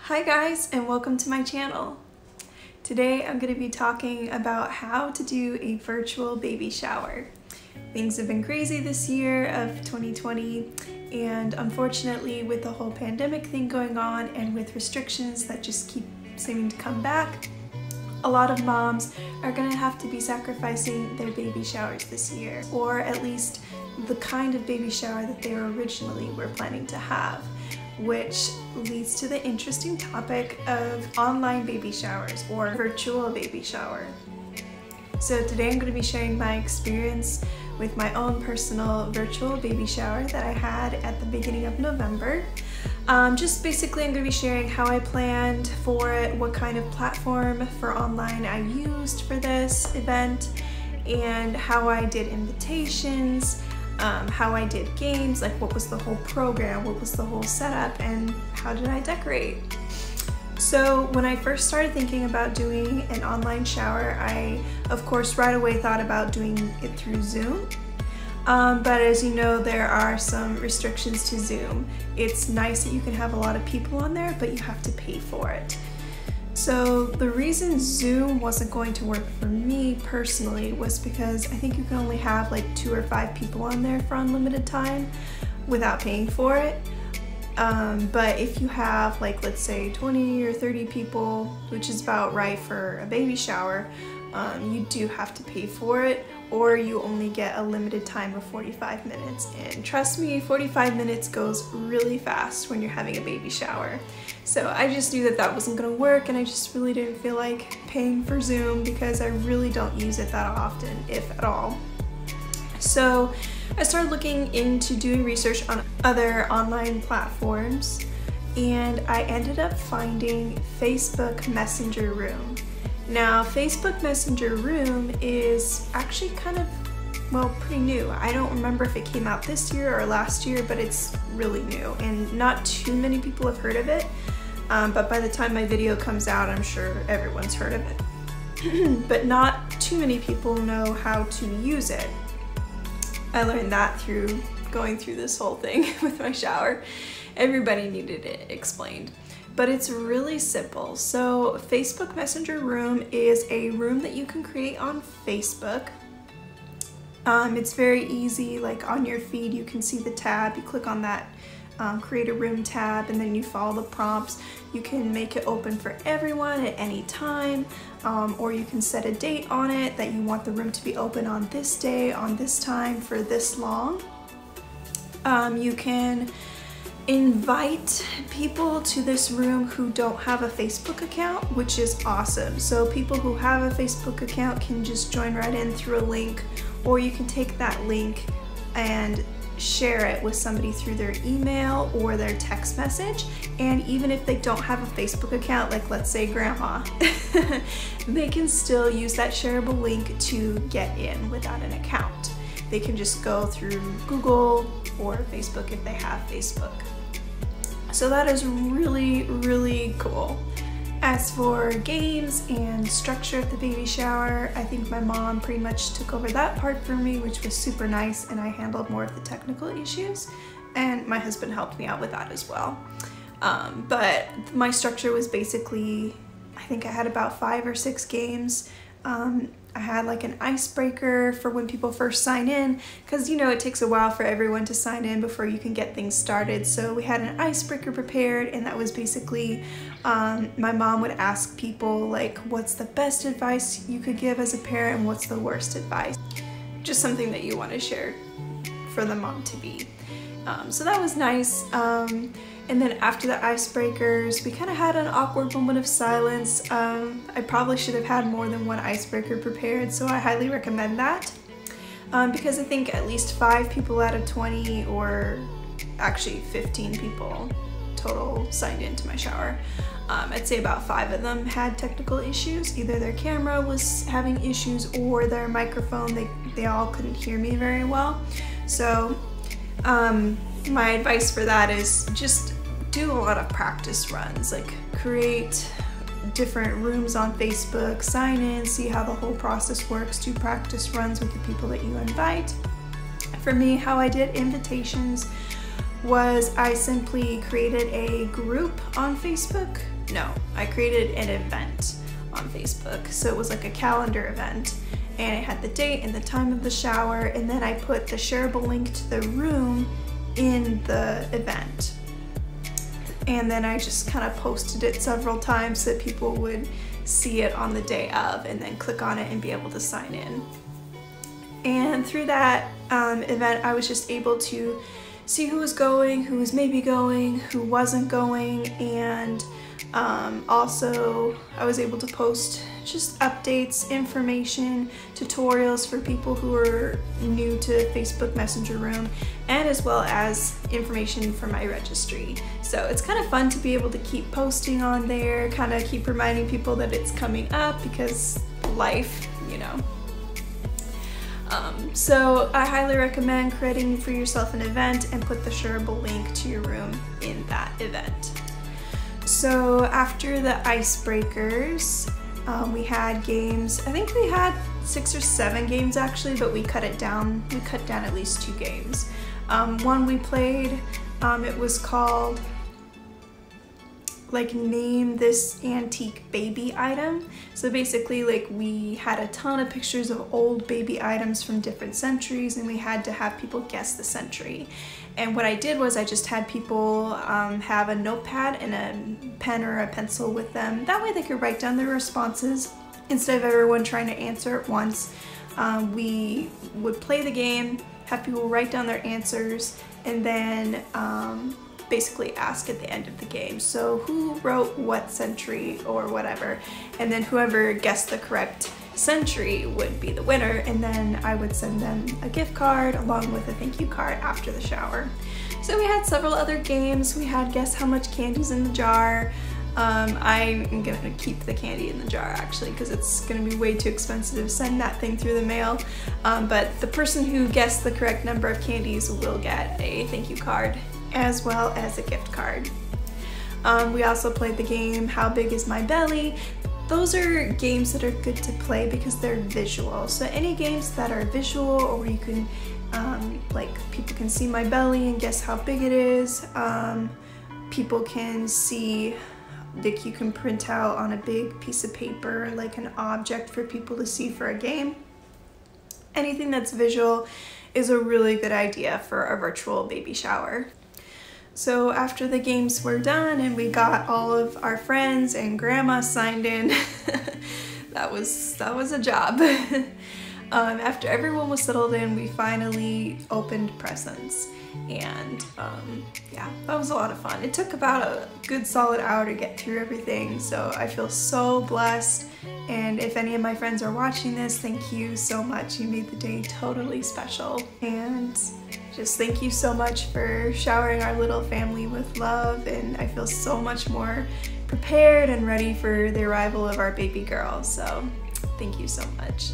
Hi guys, and welcome to my channel. Today I'm going to be talking about how to do a virtual baby shower. Things have been crazy this year of 2020, and unfortunately with the whole pandemic thing going on and with restrictions that just keep seeming to come back, a lot of moms are going to have to be sacrificing their baby showers this year, or at least the kind of baby shower that they originally were planning to have, which leads to the interesting topic of online baby showers or virtual baby shower. So today I'm going to be sharing my experience with my own personal virtual baby shower that I had at the beginning of November. Just basically I'm going to be sharing how I planned for it, what kind of platform for online I used for this event, and how I did invitations, how I did games, like what was the whole program, what was the whole setup, and how did I decorate. So when I first started thinking about doing an online shower, I of course right away thought about doing it through Zoom. But as you know, there are some restrictions to Zoom. It's nice that you can have a lot of people on there, but you have to pay for it. So the reason Zoom wasn't going to work for me personally was because I think you can only have like 2 or 5 people on there for unlimited time without paying for it. But if you have like, let's say 20 or 30 people, which is about right for a baby shower, you do have to pay for it, or you only get a limited time of 45 minutes. And trust me, 45 minutes goes really fast when you're having a baby shower. So I just knew that that wasn't gonna work, and I just really didn't feel like paying for Zoom because I really don't use it that often, if at all. So I started looking into doing research on other online platforms, and I ended up finding Facebook Messenger Room. Now, Facebook Messenger Room is actually kind of, well, pretty new. I don't remember if it came out this year or last year, but it's really new and not too many people have heard of it. But by the time my video comes out, I'm sure everyone's heard of it. But not too many people know how to use it. I learned that through going through this whole thing with my shower. Everybody needed it explained. But it's really simple. So Facebook Messenger Room is a room that you can create on Facebook. It's very easy, like on your feed you can see the tab, you click on that create a room tab, and then you follow the prompts. You can make it open for everyone at any time, or you can set a date on it that you want the room to be open on this day, on this time, for this long. You can invite people to this room who don't have a Facebook account, which is awesome. So people who have a Facebook account can just join right in through a link, or you can take that link and share it with somebody through their email or their text message. And even if they don't have a Facebook account, like let's say grandma, they can still use that shareable link to get in without an account. They can just go through Google or Facebook if they have Facebook. So that is really, really cool. As for games and structure at the baby shower, I think my mom pretty much took over that part for me, which was super nice, and I handled more of the technical issues, and my husband helped me out with that as well. But my structure was basically, I think I had about 5 or 6 games. I had like an icebreaker for when people first sign in, because you know it takes a while for everyone to sign in before you can get things started. So we had an icebreaker prepared, and that was basically my mom would ask people like, what's the best advice you could give as a parent and what's the worst advice? Just something that you want to share for the mom to be. So that was nice. And then after the icebreakers, we kind of had an awkward moment of silence. I probably should have had more than one icebreaker prepared, so I highly recommend that. Because I think at least 5 people out of 20, or actually 15 people total signed into my shower. I'd say about 5 of them had technical issues. Either their camera was having issues or their microphone, they all couldn't hear me very well. So my advice for that is just do a lot of practice runs, like create different rooms on Facebook, sign in, see how the whole process works, do practice runs with the people that you invite. For me, how I did invitations was I simply created a group on Facebook. No, I created an event on Facebook. So it was like a calendar event, and it had the date and the time of the shower, and then I put the shareable link to the room in the event. And then I just kind of posted it several times so that people would see it on the day of and then click on it and be able to sign in. And through that event, I was just able to see who was going, who was maybe going, who wasn't going, and also I was able to post just updates, information, tutorials for people who are new to Facebook Messenger Room, and as well as information for my registry. So it's kind of fun to be able to keep posting on there, kind of keep reminding people that it's coming up because life, you know. So I highly recommend creating for yourself an event and put the shareable link to your room in that event. So after the icebreakers, we had games. I think we had 6 or 7 games actually, but we cut it down. We cut down at least 2 games. One we played, it was called like name this antique baby item. So basically like we had a ton of pictures of old baby items from different centuries, and we had to have people guess the century. And what I did was I just had people have a notepad and a pen or a pencil with them. That way they could write down their responses instead of everyone trying to answer at once. We would play the game, have people write down their answers, and then basically ask at the end of the game, so who wrote what century or whatever, and then whoever guessed the correct century would be the winner, and then I would send them a gift card along with a thank you card after the shower. So we had several other games. We had guess how much candy's in the jar. I'm gonna keep the candy in the jar actually because it's gonna be way too expensive to send that thing through the mail, but the person who guessed the correct number of candies will get a thank you card as well as a gift card. We also played the game How Big Is My Belly? Those are games that are good to play because they're visual. So any games that are visual, or where you can like people can see my belly and guess how big it is. People can see, like you can print out on a big piece of paper like an object for people to see for a game. Anything that's visual is a really good idea for a virtual baby shower. So after the games were done and we got all of our friends and grandma signed in, that was a job. After everyone was settled in, we finally opened presents, and yeah, that was a lot of fun. It took about a good solid hour to get through everything, so I feel so blessed. And if any of my friends are watching this, thank you so much. You made the day totally special. And just thank you so much for showering our little family with love, and I feel so much more prepared and ready for the arrival of our baby girl, so thank you so much.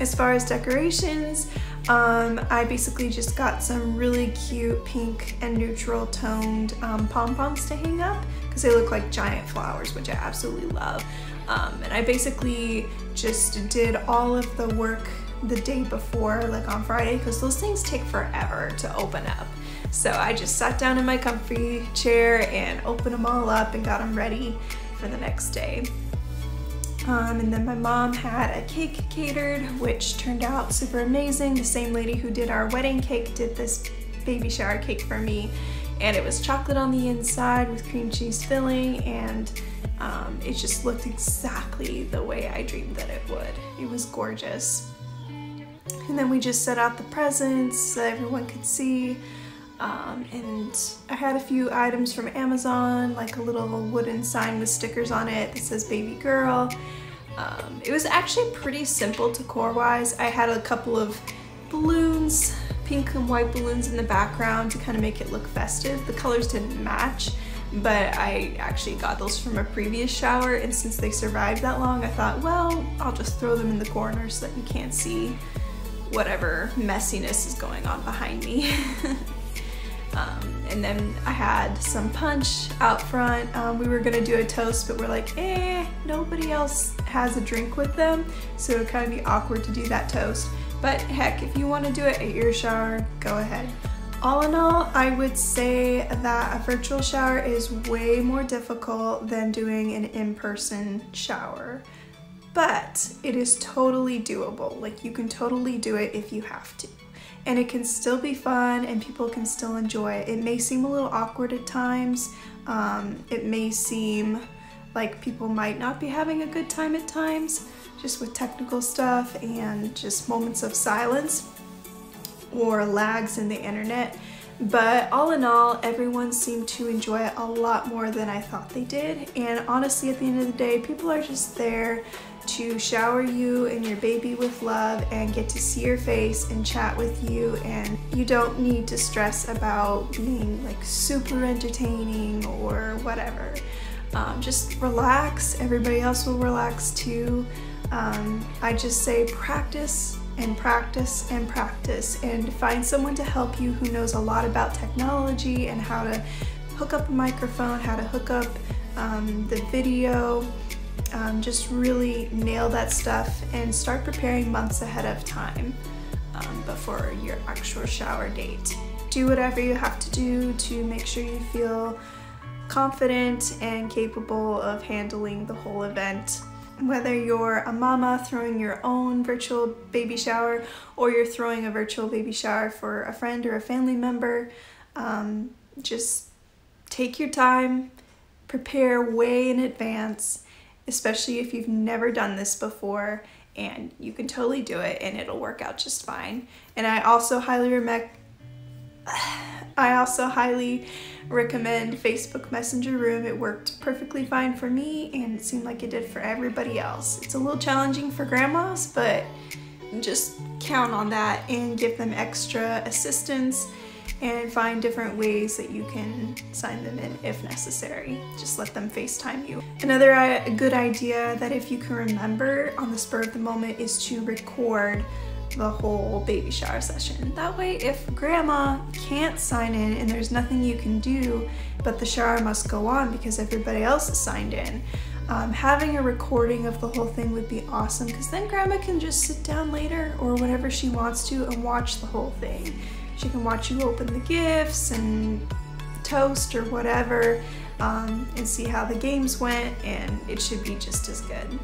As far as decorations, I basically just got some really cute pink and neutral toned pom-poms to hang up because they look like giant flowers, which I absolutely love. And I basically just did all of the work the day before, like on Friday, because those things take forever to open up. So I just sat down in my comfy chair and opened them all up and got them ready for the next day. And then my mom had a cake catered, which turned out super amazing. The same lady who did our wedding cake did this baby shower cake for me, and it was chocolate on the inside with cream cheese filling, and it just looked exactly the way I dreamed that it would. It was gorgeous. And then we just set out the presents so everyone could see. And I had a few items from Amazon, like a little wooden sign with stickers on it that says baby girl. It was actually pretty simple decor-wise. I had a couple of balloons, pink and white balloons in the background to kind of make it look festive. The colors didn't match, but I actually got those from a previous shower, and since they survived that long, I thought, well, I'll just throw them in the corner so that you can't see whatever messiness is going on behind me. And then I had some punch out front. We were gonna do a toast, but we're like, nobody else has a drink with them, so it would kind of be awkward to do that toast. But heck, if you want to do it at your shower, go ahead. All in all, I would say that a virtual shower is way more difficult than doing an in-person shower, but it is totally doable. Like, you can totally do it if you have to. And it can still be fun and people can still enjoy it. It may seem a little awkward at times. It may seem like people might not be having a good time at times, just with technical stuff and just moments of silence or lags in the internet. But all in all, everyone seemed to enjoy it a lot more than I thought they did. And honestly, at the end of the day, people are just there to shower you and your baby with love and get to see your face and chat with you, and you don't need to stress about being like super entertaining or whatever. Just relax. Everybody else will relax too. I just say practice and practice and practice, and find someone to help you who knows a lot about technology and how to hook up a microphone, how to hook up the video. Just really nail that stuff and start preparing months ahead of time before your actual shower date. Do whatever you have to do to make sure you feel confident and capable of handling the whole event. Whether you're a mama throwing your own virtual baby shower or you're throwing a virtual baby shower for a friend or a family member, just take your time, prepare way in advance, especially if you've never done this before, and you can totally do it and it'll work out just fine. And I also highly recommend Facebook Messenger Room. It worked perfectly fine for me and it seemed like it did for everybody else. It's a little challenging for grandmas, but just count on that and give them extra assistance and find different ways that you can sign them in if necessary. Just let them FaceTime you. Another good idea that if you can remember on the spur of the moment is to record the whole baby shower session. That way, if grandma can't sign in and there's nothing you can do, but the shower must go on because everybody else is signed in, having a recording of the whole thing would be awesome, because then grandma can just sit down later or whenever she wants to and watch the whole thing. She can watch you open the gifts and toast or whatever, and see how the games went, and it should be just as good.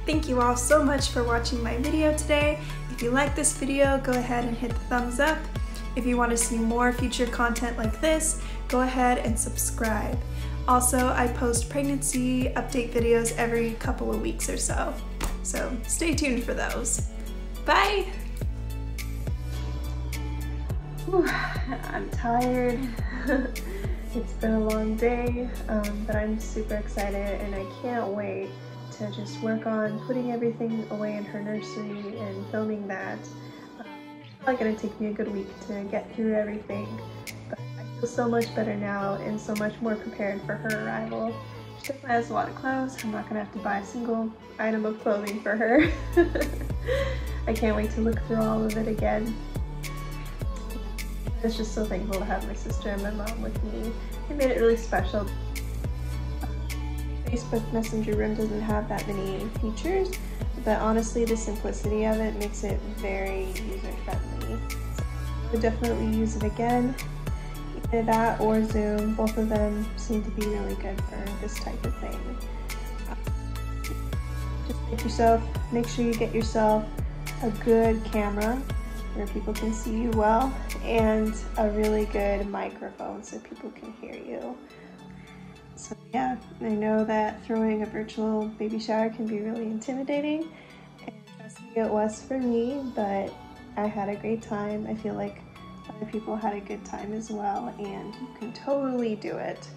Thank you all so much for watching my video today. If you like this video, go ahead and hit the thumbs up. If you want to see more future content like this, go ahead and subscribe. Also, I post pregnancy update videos every couple of weeks or so, so stay tuned for those. Bye! Whew, I'm tired. It's been a long day, but I'm super excited and I can't wait to just work on putting everything away in her nursery and filming that. It's probably gonna take me a good week to get through everything, but I feel so much better now and so much more prepared for her arrival. She definitely has a lot of clothes. I'm not gonna have to buy a single item of clothing for her. I can't wait to look through all of it again. I was just so thankful to have my sister and my mom with me. It made it really special. Facebook Messenger Room doesn't have that many features, but honestly the simplicity of it makes it very user-friendly. So I would definitely use it again. Either that or Zoom, both of them seem to be really good for this type of thing. Just make sure you get yourself a good camera where people can see you well, and a really good microphone so people can hear you. So yeah, I know that throwing a virtual baby shower can be really intimidating, and trust me, it was for me, but I had a great time. I feel like other people had a good time as well, and you can totally do it.